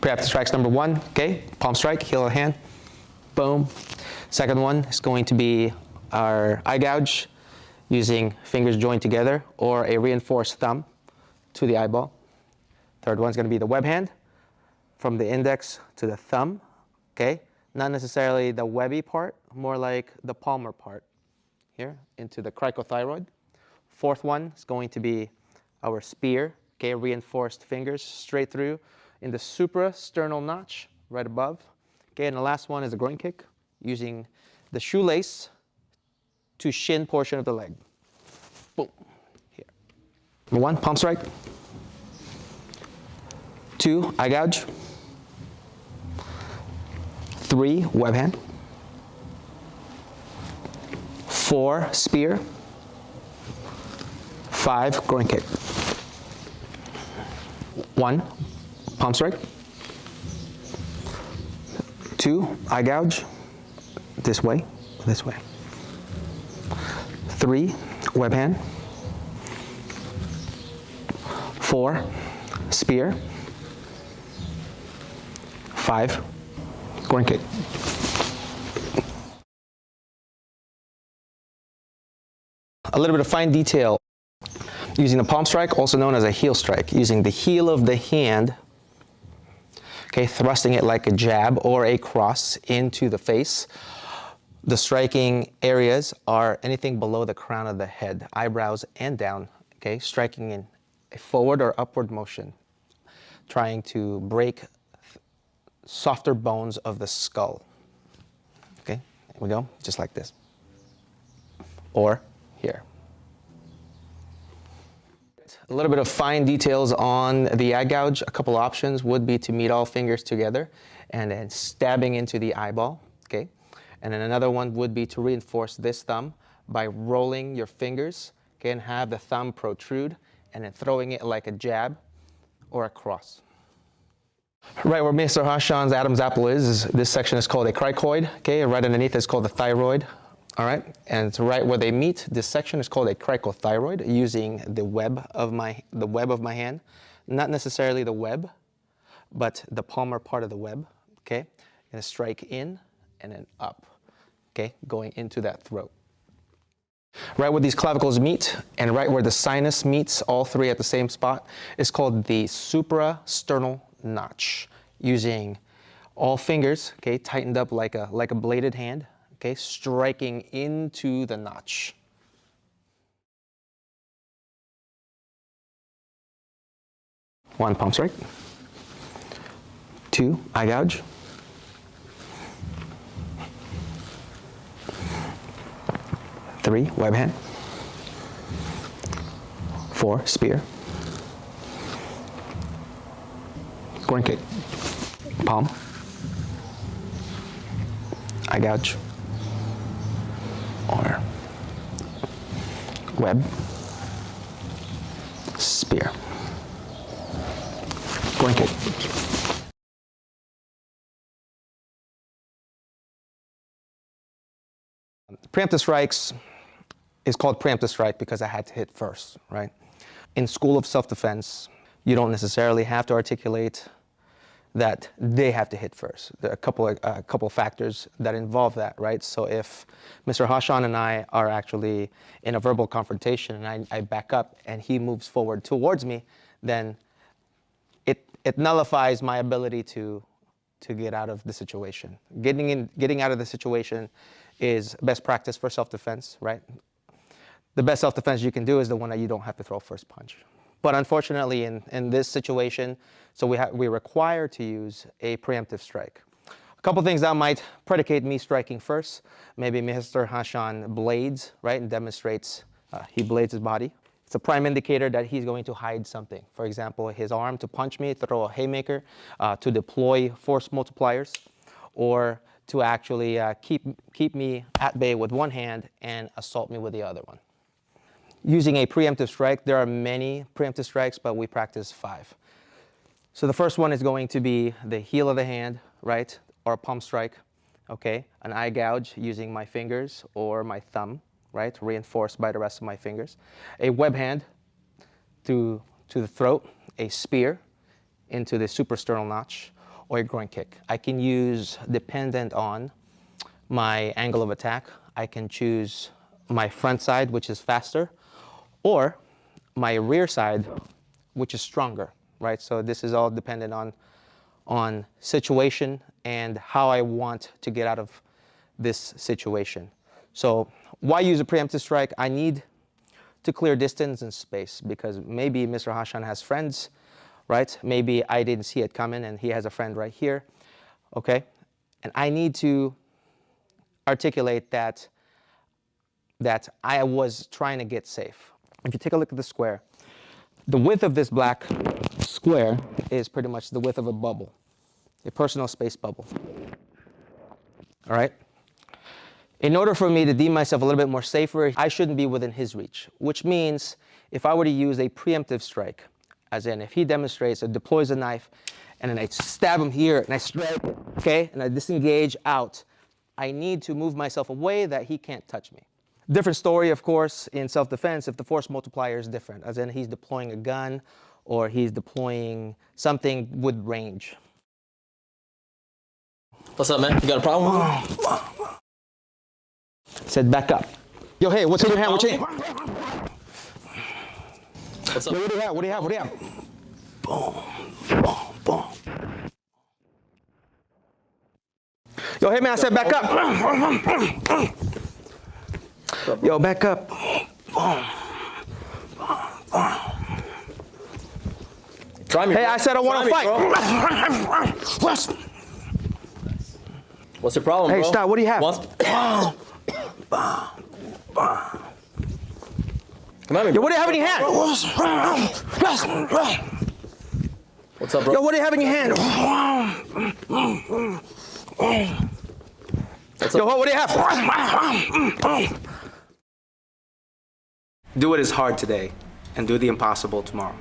Preemptive strikes number 1, okay, palm strike, heel of the hand, boom. Second one is going to be our eye gouge using fingers joined together or a reinforced thumb to the eyeball. Third one is going to be the web hand from the index to the thumb, okay? Not necessarily the webby part, more like the palmar part here into the cricothyroid. Fourth one is going to be our spear, okay, reinforced fingers straight through in the supra sternal notch right above. Okay, and the last one is a groin kick using the shoelace to shin portion of the leg. Boom, here. Number 1, palm strike. 2, eye gouge. 3, web hand. 4, spear. 5, groin kick. 1, palm strike. 2, eye gouge. This way, this way. 3, web hand. 4, spear. 5, groin kick. A little bit of fine detail using the palm strike, also known as a heel strike, using the heel of the hand, okay, thrusting it like a jab or a cross into the face. The striking areas are anything below the crown of the head, eyebrows and down, okay, striking in a forward or upward motion, trying to break softer bones of the skull. Okay, here we go, just like this. Or here. A little bit of fine details on the eye gouge. A couple options would be to meet all fingers together and then stabbing into the eyeball, okay? And then another one would be to reinforce this thumb by rolling your fingers, okay, and have the thumb protrude and then throwing it like a jab or a cross. Right where Mr. Hashan's Adam's apple is this section is called a cricoid, okay? Right underneath is called the thyroid. All right, and it's right where they meet. This section is called a cricothyroid, using the web of my hand, not necessarily the web, but the palmar part of the web. Okay, and strike in and then up. Okay, going into that throat. Right where these clavicles meet, and right where the sinus meets, all three at the same spot, is called the suprasternal notch. Using all fingers, okay, tightened up like a bladed hand. Okay, striking into the notch. One, palm strike. 2, eye gouge. 3, web hand. 4, spear. Groin kick. Palm. Eye gouge. Or web, spear, groin kick. Preemptive strikes is called preemptive strike because I had to hit first, right? In school of self-defense, you don't necessarily have to articulate that they have to hit first. There are a couple factors that involve that, right? So if Mr. Hashan and I are actually in a verbal confrontation and I back up and he moves forward towards me, then it nullifies my ability to get out of the situation. Getting out of the situation is best practice for self-defense, right? The best self-defense you can do is the one that you don't have to throw first punch. But unfortunately, in this situation, so we're required to use a preemptive strike. A couple things that might predicate me striking first. Maybe Mr. Hashan blades, right, and demonstrates he blades his body. It's a prime indicator that he's going to hide something. For example, his arm to punch me, throw a haymaker, to deploy force multipliers, or to actually keep me at bay with one hand and assault me with the other one. Using a preemptive strike, there are many preemptive strikes, but we practice 5. So the first one is going to be the heel of the hand, right, or a palm strike, okay? An eye gouge using my fingers or my thumb, right, reinforced by the rest of my fingers. A web hand to the throat, a spear into the suprasternal notch, or a groin kick. I can use, dependent on my angle of attack, I can choose my front side, which is faster, or my rear side, which is stronger, right? So this is all dependent on situation and how I want to get out of this situation. So why use a preemptive strike? I need to clear distance and space because maybe Mr. Hashan has friends, right? Maybe I didn't see it coming and he has a friend right here, okay? And I need to articulate that I was trying to get safe. If you take a look at the square, the width of this black square is pretty much the width of a bubble, a personal space bubble, all right? In order for me to deem myself a little bit more safer, I shouldn't be within his reach, which means if I were to use a preemptive strike, as in if he demonstrates or deploys a knife, and then I stab him here, and I strike, okay, and I disengage out, I need to move myself away that he can't touch me. Different story, of course, in self-defense if the force multiplier is different, as in he's deploying a gun or he's deploying something with range. What's up, man? You got a problem? Said back up. Yo, hey, what's in your hand? What's in your hand? What's up? Yo, what do you have? What do you have? What do you have? Boom, boom, boom. Yo, hey man, I said back up. Yo, back up. Try me, hey, bro. I said I want to fight. What's your problem, hey, bro? stop. What do you have? Come at me, bro. Yo, what do you have in your hand? What's up, bro? Yo, what do you have in your hand? Yo, what do you have? Do what is hard today and do the impossible tomorrow.